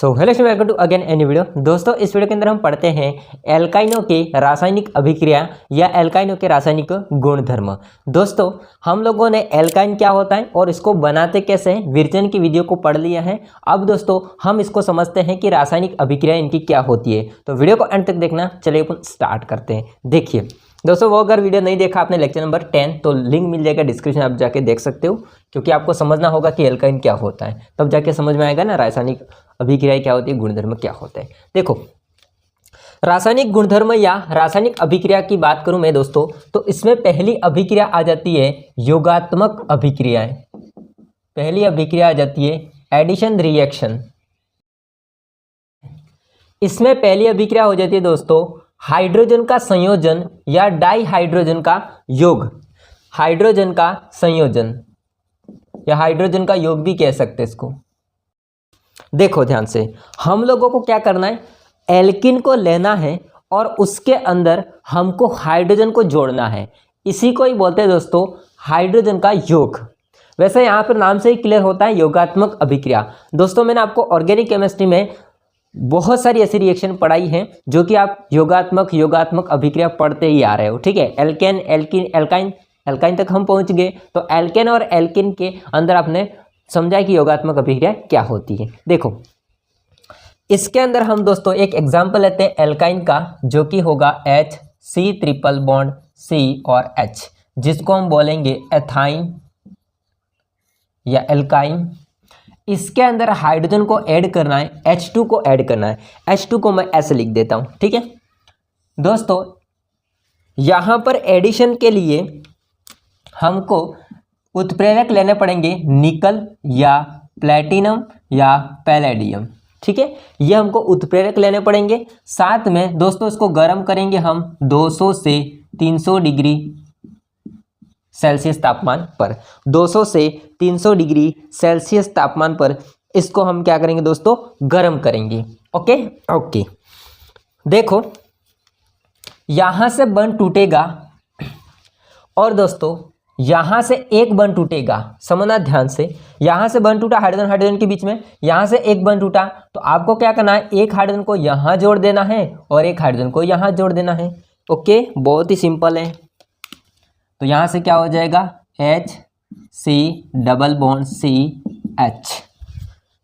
So hello welcome to again any video. दोस्तों इस video के अंदर हम पढ़ते हैं एल्काइनों के रासायनिक अभिक्रिया या एल्काइनों के रासायनिक गुणधर्म। दोस्तों हम लोगों ने एल्काइन क्या होता है और इसको बनाते कैसे हैं विरचन की वीडियो को पढ़ लिया है। अब दोस्तों हम इसको समझते हैं कि रासायनिक अभिक्रिया इनकी क्या होती है, तो वीडियो को एंड तक देखना। चलिए अपन स्टार्ट करते हैं। देखिए दोस्तों, वो अगर वीडियो नहीं देखा आपने लेक्चर नंबर 10 तो लिंक मिल जाएगा डिस्क्रिप्शन, आप जाके देख सकते हो, क्योंकि आपको समझना होगा कि एल्काइन क्या होता है, तब जाके समझ में आएगा ना रासायनिक अभिक्रिया क्या होती है, गुणधर्म क्या होता है। देखो रासायनिक गुणधर्म या रासायनिक अभिक्रिया की बात करूं मैं दोस्तों, तो इसमें पहली अभिक्रिया आ जाती है योगात्मक अभिक्रियाएं। पहली अभिक्रिया आ जाती है एडिशन रिएक्शन। इसमें पहली अभिक्रिया हो जाती है दोस्तों हाइड्रोजन का संयोजन या डाई हाइड्रोजन का योग। हाइड्रोजन का संयोजन या हाइड्रोजन का योग भी कह सकते हैं इसको। देखो ध्यान से, हम लोगों को क्या करना है, एल्किन को लेना है और उसके अंदर हमको हाइड्रोजन को जोड़ना है। इसी को ही बोलते हैं दोस्तों हाइड्रोजन का योग। वैसे यहाँ पर नाम से ही क्लियर होता है योगात्मक अभिक्रिया। दोस्तों मैंने आपको ऑर्गेनिक केमिस्ट्री में बहुत सारी ऐसी रिएक्शन पढ़ाई हैं जो कि आप योगात्मक अभिक्रिया पढ़ते ही आ रहे हो। ठीक है, एल्केन एल्किन एल्काइन तक हम पहुंच गए, तो एल्केन और एल्किन के अंदर आपने समझा कि योगात्मक अभिक्रिया क्या होती है। देखो इसके अंदर हम दोस्तों एक एग्जांपल लेते हैं एल्काइन का, जो कि होगा HC ट्रिपल बॉन्ड C और H, जिसको हम बोलेंगे एथाइन या एल्काइन। इसके अंदर हाइड्रोजन को ऐड करना है, H2 को ऐड करना है। H2 को मैं ऐसे लिख देता हूं। ठीक है दोस्तों, यहां पर एडिशन के लिए हमको उत्प्रेरक लेने पड़ेंगे निकल या प्लेटिनम या पैलेडियम। ठीक है, ये हमको उत्प्रेरक लेने पड़ेंगे। साथ में दोस्तों इसको गर्म करेंगे हम 200 से 300 डिग्री सेल्सियस तापमान पर। 200 से 300 डिग्री सेल्सियस तापमान पर इसको हम क्या करेंगे दोस्तों, गर्म करेंगे। ओके देखो यहां से बंध टूटेगा और दोस्तों यहां से एक बंध टूटेगा। समझना ध्यान से, यहां से बंध टूटा हाइड्रोजन के बीच में, यहां से एक बंध टूटा, तो आपको क्या करना है, एक हाइड्रोजन को यहां जोड़ देना है और एक हाइड्रोजन को यहां जोड़ देना है। ओके, बहुत ही सिंपल है। तो यहां से क्या हो जाएगा HC डबल बॉन्ड CH।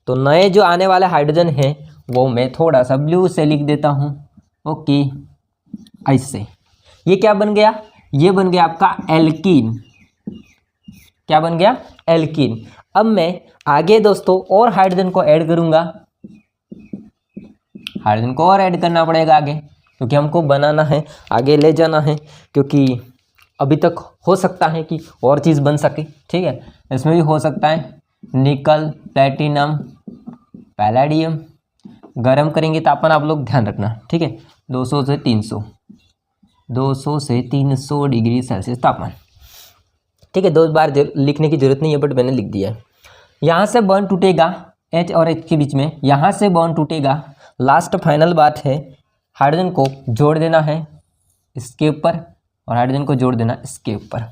तो नए जो आने वाले हाइड्रोजन है वो मैं थोड़ा सा ब्लू से लिख देता हूं। ओके, ऐसे ये क्या बन गया, ये बन गया आपका एल्कीन। क्या बन गया, एल्कीन। अब मैं आगे दोस्तों और हाइड्रोजन को ऐड करूंगा। हाइड्रोजन को और ऐड करना पड़ेगा आगे, क्योंकि हमको बनाना है, आगे ले जाना है, क्योंकि अभी तक हो सकता है कि और चीज़ बन सके। ठीक है, इसमें भी हो सकता है निकल प्लेटिनम पैलेडियम। गर्म करेंगे तापमान आप लोग ध्यान रखना। ठीक है, 200 से 300 डिग्री सेल्सियस तापमान। ठीक है, 2 बार लिखने की जरूरत नहीं है, बट मैंने लिख दिया है। यहाँ से बॉन्ड टूटेगा H और H के बीच में, यहाँ से बॉन्ड टूटेगा। लास्ट फाइनल बात है, हाइड्रोजन को जोड़ देना है इसके ऊपर और हाइड्रोजन को जोड़ देना इसके ऊपर।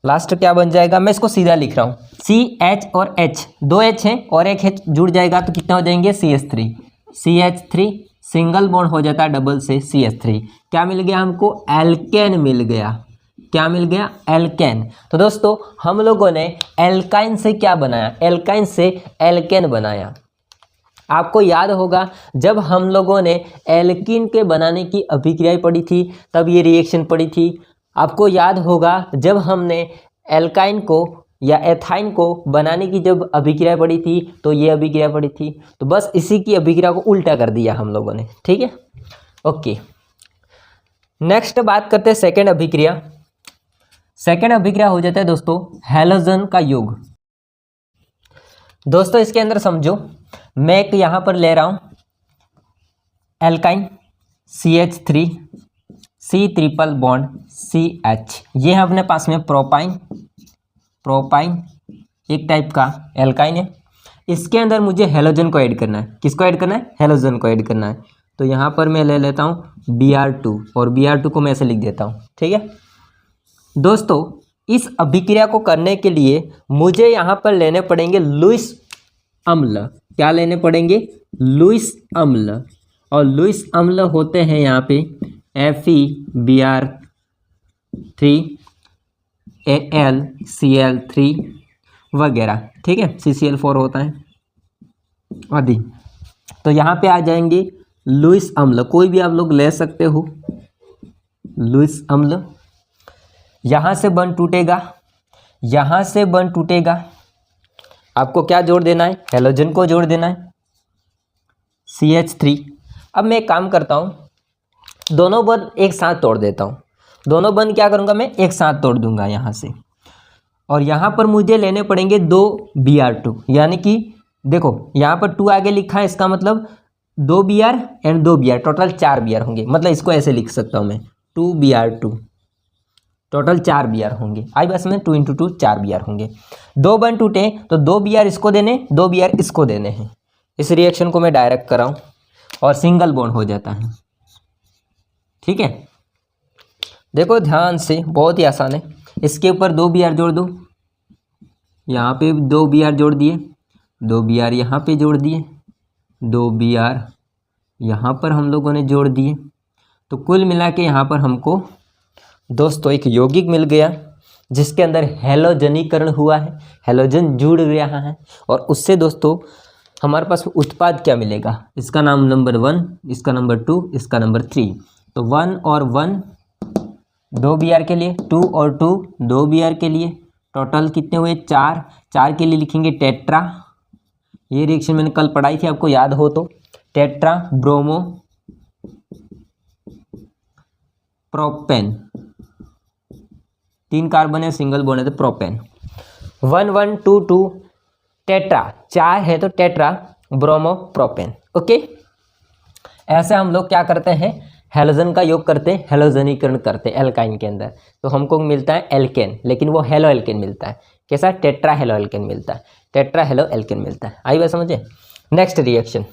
लास्ट क्या बन जाएगा, मैं इसको सीधा लिख रहा हूँ, CH और H, 2 H हैं और एक H जुड़ जाएगा तो कितना हो जाएंगे CH3। CH3 सिंगल बॉन्ड हो जाता है डबल से CH3। क्या मिल गया हमको, एल्केन मिल गया। क्या मिल गया, एल्केन। तो दोस्तों हम लोगों ने एल्काइन से क्या बनाया, एल्काइन से एल्केन बनाया। आपको याद होगा जब हम लोगों ने एल्कीन के बनाने की अभिक्रिया पढ़ी थी तब ये रिएक्शन पढ़ी थी। आपको याद होगा जब हमने एल्काइन को या एथाइन को बनाने की जब अभिक्रिया पढ़ी थी तो ये अभिक्रिया पढ़ी थी। तो बस इसी की अभिक्रिया को उल्टा कर दिया हम लोगों ने। ठीक है, ओके नेक्स्ट बात करते हैं सेकेंड अभिक्रिया। सेकेंड अभिक्रिया हो जाता है दोस्तों हैलोजन का योग। दोस्तों इसके अंदर समझो, मैं एक यहां पर ले रहा हूं alkyne CH3 C triple bond CH। ये है अपने पास में प्रोपाइन एक टाइप का एल्काइन है। इसके अंदर मुझे हैलोजन को ऐड करना है। किसको ऐड करना है, हैलोजन को ऐड करना है। तो यहां पर मैं ले लेता हूं Br2 और Br2 को मैं ऐसे लिख देता हूं। ठीक है दोस्तों, इस अभिक्रिया को करने के लिए मुझे यहाँ पर लेने पड़ेंगे लुईस अम्ल। क्या लेने पड़ेंगे, लुईस अम्ल, और लुईस अम्ल होते हैं यहाँ पे FeBr3 AlCl3 वगैरह, ठीक है, CCl4 होता है आदि। तो यहाँ पे आ जाएंगे लुईस अम्ल, कोई भी आप लोग ले सकते हो लुईस अम्ल। यहाँ से बंध टूटेगा, यहाँ से बंध टूटेगा, आपको क्या जोड़ देना है, हैलोजन को जोड़ देना है CH3। अब मैं एक काम करता हूँ, दोनों बंध एक साथ तोड़ देता हूँ, दोनों बंध क्या करूँगा मैं एक साथ तोड़ दूंगा यहाँ से, और यहाँ पर मुझे लेने पड़ेंगे 2 Br2, यानी कि देखो यहाँ पर 2 आगे लिखा है, इसका मतलब 2 Br and 2 Br, total 4 Br होंगे। मतलब इसको ऐसे लिख सकता हूँ मैं 2 Br2, टोटल 4 Br होंगे। आई बस में 2 × 2 4 Br होंगे। 2 बंध टूटे तो 2 Br इसको देने, 2 Br इसको देने हैं। इस रिएक्शन को मैं डायरेक्ट कराऊँ और सिंगल बॉन्ड हो जाता है, ठीक है। देखो ध्यान से, बहुत ही आसान है। इसके ऊपर 2 Br जोड़ दो, यहाँ पे 2 Br जोड़ दिए, 2 Br यहाँ पे जोड़ दिए, 2 Br यहाँ पर हम लोगों ने जोड़ दिए। तो कुल मिला के यहाँ पर हमको दोस्तों एक यौगिक मिल गया जिसके अंदर हैलोजनीकरण हुआ है, हैलोजन जुड़ रहा है, और उससे दोस्तों हमारे पास उत्पाद क्या मिलेगा, इसका नाम नंबर 1, इसका नंबर 2, इसका नंबर 3। तो 1 और 1 2 Br के लिए, 2 और 2 2 Br के लिए, टोटल कितने हुए 4। 4 के लिए लिखेंगे टेट्रा, ये रिएक्शन मैंने कल पढ़ाई थी आपको याद हो तो, टेट्रा ब्रोमो प्रोपेन, 3 कार्बन है, सिंगल बॉन्ड है तो प्रोपेन। 1 1 2 2 टेट्रा, 4 है तो टेट्रा ब्रोमो प्रोपेन। ओके, ऐसे हम लोग क्या करते हैं, हैलोजन का योग करते हैं, हैलोजनीकरण करते हैं एल्काइन के अंदर, तो हमको मिलता है एल्केन, लेकिन वो हेलो एल्केन मिलता है। कैसा, टेट्रा हेलो एल्केन मिलता है, टेट्रा हेलो एल्केन मिलता है। आई बात समझे। नेक्स्ट रिएक्शन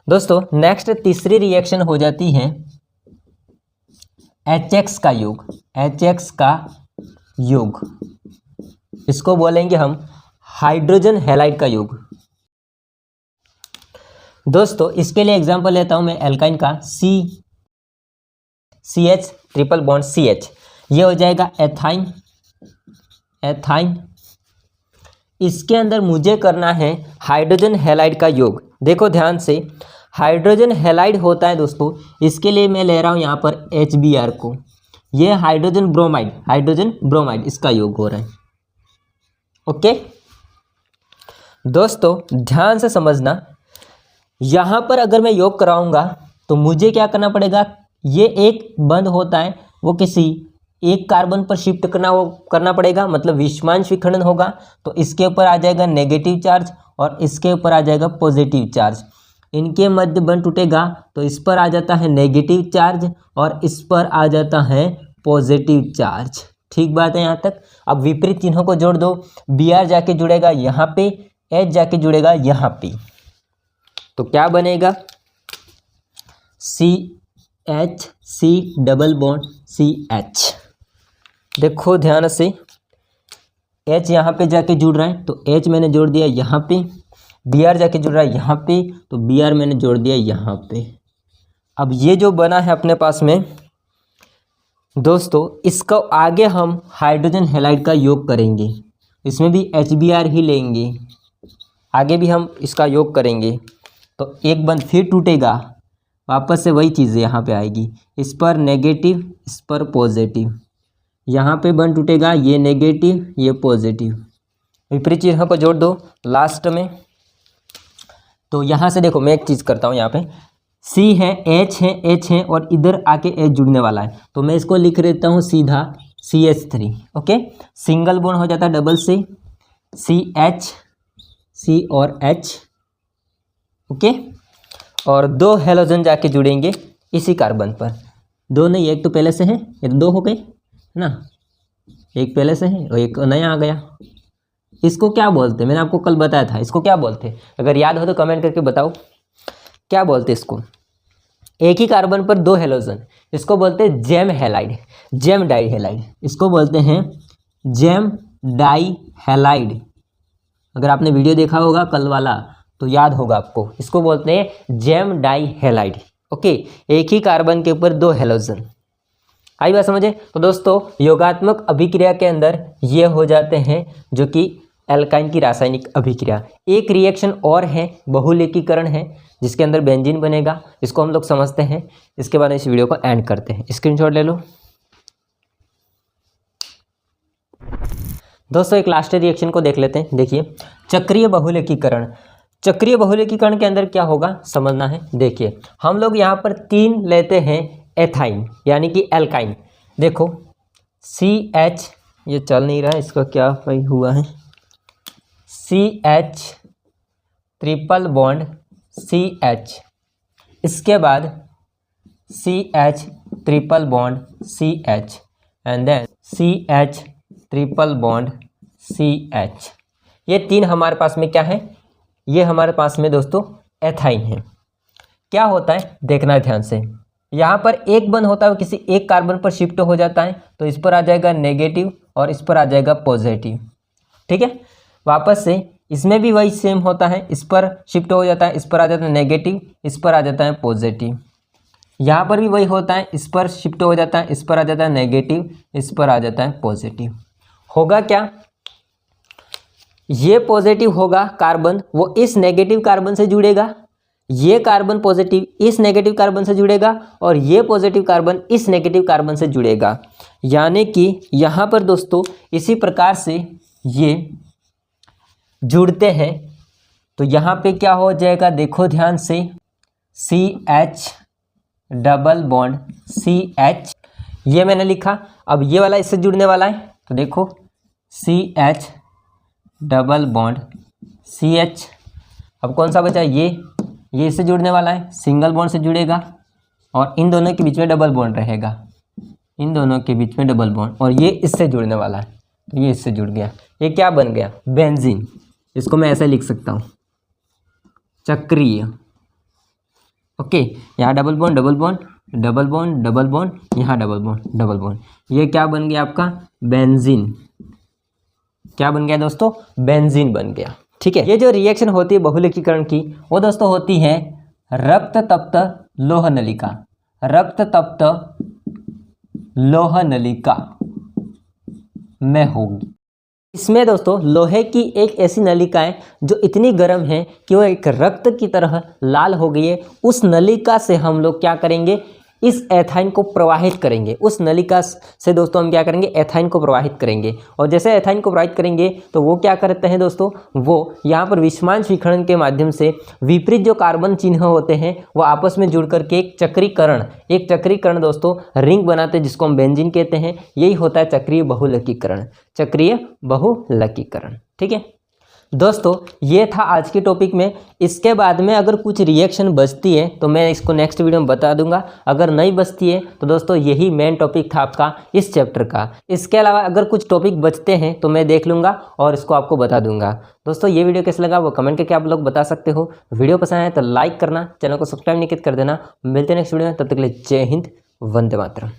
दोस्तों, नेक्स्ट तीसरी रिएक्शन हो जाती है HX का योग, HX का योग, इसको बोलेंगे हम हाइड्रोजन हैलाइड का योग। दोस्तों इसके लिए एग्जांपल लेता हूं मैं एल्काइन का, CH ट्रिपल बॉन्ड CH, ये हो जाएगा एथाइन, एथाइन। इसके अंदर मुझे करना है हाइड्रोजन हैलाइड का योग। देखो ध्यान से, हाइड्रोजन हैलाइड होता है दोस्तों, इसके लिए मैं ले रहा हूं यहाँ पर HBr को, ये हाइड्रोजन ब्रोमाइड, हाइड्रोजन ब्रोमाइड, इसका योग हो रहा है। ओके दोस्तों ध्यान से समझना, यहाँ पर अगर मैं योग कराऊंगा तो मुझे क्या करना पड़ेगा, ये एक बंध होता है वो किसी एक कार्बन पर शिफ्ट करना पड़ेगा, मतलब विषमांश विखंडन होगा, तो इसके ऊपर आ जाएगा नेगेटिव चार्ज और इसके ऊपर आ जाएगा पॉजिटिव चार्ज। इनके मध्य बंध टूटेगा तो इस पर आ जाता है नेगेटिव चार्ज और इस पर आ जाता है पॉजिटिव चार्ज। ठीक बात है यहाँ तक। अब विपरीत चिन्हों को जोड़ दो, Br जाके जुड़ेगा यहाँ पे, H जाके जुड़ेगा यहाँ पे, तो क्या बनेगा, CH, C double bond CH। देखो ध्यान से, H यहाँ पे जाके जुड़ रहा है तो H मैंने जोड़ दिया यहाँ पे, Br जाके जुड़ रहा है यहाँ पे तो Br मैंने जोड़ दिया यहाँ पे। अब ये जो बना है अपने पास में दोस्तों, इसका आगे हम हाइड्रोजन हैलाइड का योग करेंगे, इसमें भी HBr ही लेंगे, आगे भी हम इसका योग करेंगे। तो एक बंध फिर टूटेगा, वापस से वही चीज़ यहाँ पे आएगी, इस पर नेगेटिव इस पर पॉजिटिव, यहाँ पे बंध टूटेगा, ये नेगेटिव ये पॉजिटिव, विपरीत चिन्ह को जोड़ दो लास्ट में। तो यहाँ से देखो मैं एक चीज़ करता हूँ, यहाँ पे C है, H है, H है और इधर आके H जुड़ने वाला है, तो मैं इसको लिख देता हूँ सीधा CH3। ओके, सिंगल बॉन्ड हो जाता है डबल से, CH, C और H। ओके, और 2 हैलोजन जाके जुड़ेंगे इसी कार्बन पर, 2 नहीं, एक तो पहले से है, ये तो 2 हो गए ना, एक पहले से है और एक नया आ गया। इसको क्या बोलते हैं, मैंने आपको कल बताया था, इसको क्या बोलते हैं, अगर याद हो तो कमेंट करके बताओ क्या बोलते हैं इसको। एक ही कार्बन पर 2 हैलोजन, इसको बोलते हैं gem halide, gem dihalide, इसको बोलते हैं जेम डाई हैलाइड। अगर आपने वीडियो देखा होगा कल वाला तो याद होगा आपको, इसको बोलते हैं जेम डाई हैलाइड। ओके, एक ही कार्बन के ऊपर 2 हैलोजन। आई बात समझे? तो दोस्तों योगात्मक अभिक्रिया के अंदर ये हो जाते हैं जो कि एल्काइन की रासायनिक अभिक्रिया। एक रिएक्शन और है, बहुलेखीकरण है, जिसके अंदर बेंजीन बनेगा। इसको हम लोग समझते हैं, इसके बाद इस वीडियो को एंड करते हैं। स्क्रीनशॉट ले लो दोस्तों। एक लास्ट रिएक्शन को देख लेते हैं। देखिए, चक्रीय बहुलेखीकरण। चक्रीय बहुलेखीकरण के अंदर क्या होगा समझना है। देखिए, हम लोग यहाँ पर 3 लेते हैं एथाइन यानी कि एल्काइन। देखो CH, ये चल नहीं रहा है, इसका क्या भाई हुआ है, CH ट्रिपल बॉन्ड CH, इसके बाद CH triple bond CH and then CH triple bond CH। ये 3 हमारे पास में क्या है, ये हमारे पास में दोस्तों एथाइन है। क्या होता है देखना ध्यान से, यहाँ पर एक बंध होता है वो किसी एक कार्बन पर शिफ्ट हो जाता है, तो इस पर आ जाएगा नेगेटिव और इस पर आ जाएगा पॉजिटिव। ठीक है, वापस से इसमें भी वही सेम होता है, इस पर शिफ्ट हो जाता है, इस पर आ जाता है नेगेटिव, इस पर आ जाता है पॉजिटिव। यहाँ पर भी वही होता है, इस पर शिफ्ट हो जाता है, इस पर आ जाता है नेगेटिव, इस पर आ जाता है पॉजिटिव। होगा क्या, ये पॉजिटिव होगा कार्बन, वो इस नेगेटिव कार्बन से जुड़ेगा, ये कार्बन पॉजिटिव इस नेगेटिव कार्बन से जुड़ेगा और ये पॉजिटिव कार्बन इस नेगेटिव कार्बन से जुड़ेगा। यानी कि यहाँ पर दोस्तों इसी प्रकार से ये जुड़ते हैं। तो यहाँ पे क्या हो जाएगा देखो ध्यान से, CH डबल बॉन्ड CH, ये मैंने लिखा। अब ये वाला इससे जुड़ने वाला है, तो देखो CH डबल बॉन्ड CH। अब कौन सा बचा, ये इससे जुड़ने वाला है, सिंगल बॉन्ड से जुड़ेगा और इन दोनों के बीच में डबल बॉन्ड रहेगा, इन दोनों के बीच में डबल बॉन्ड, और ये इससे जुड़ने वाला है, तो ये इससे जुड़ गया। ये क्या बन गया, बेंजीन। इसको मैं ऐसे लिख सकता हूँ, चक्रीय। ओके, यहाँ double bond double bond double bond double bond, यहाँ डबल बॉन्ड डबल बॉन्ड, ये क्या बन गया आपका बेंजीन। क्या बन गया दोस्तों, बेंजीन बन गया। ठीक है, ये जो रिएक्शन होती है बहुलेखीकरण की, वो दोस्तों होती है रक्त तप्त लोह नलिका, रक्त तप्त लोह नलिका में होगी। इसमें दोस्तों लोहे की एक ऐसी नलिका है जो इतनी गर्म है कि वो एक रक्त की तरह लाल हो गई है। उस नलिका से हम लोग क्या करेंगे, इस एथाइन को प्रवाहित करेंगे। उस नलिका से दोस्तों हम क्या करेंगे, एथाइन को प्रवाहित करेंगे। और जैसे एथाइन को प्रवाहित करेंगे तो वो क्या करते हैं दोस्तों, वो यहाँ पर विषमांश विखंडन के माध्यम से विपरीत जो कार्बन चिन्ह होते हैं वो आपस में जुड़ करके एक चक्रीकरण दोस्तों रिंग बनाते हैं, जिसको हम बेंजीन कहते हैं। यही होता है चक्रीय बहुलकीकरण, चक्रीय बहुलकीकरण। ठीक है दोस्तों, ये था आज के टॉपिक में। इसके बाद में अगर कुछ रिएक्शन बचती है तो मैं इसको नेक्स्ट वीडियो में बता दूंगा। अगर नहीं बचती है तो दोस्तों यही मेन टॉपिक था आपका इस चैप्टर का। इसके अलावा अगर कुछ टॉपिक बचते हैं तो मैं देख लूँगा और इसको आपको बता दूंगा। दोस्तों ये वीडियो कैसा लगा वो कमेंट करके आप लोग बता सकते हो। वीडियो पसंद आए तो लाइक करना, चैनल को सब्सक्राइब नहीं कर देना। मिलते हैं नेक्स्ट वीडियो में, तब तक के लिए जय हिंद, वंदे मातरम।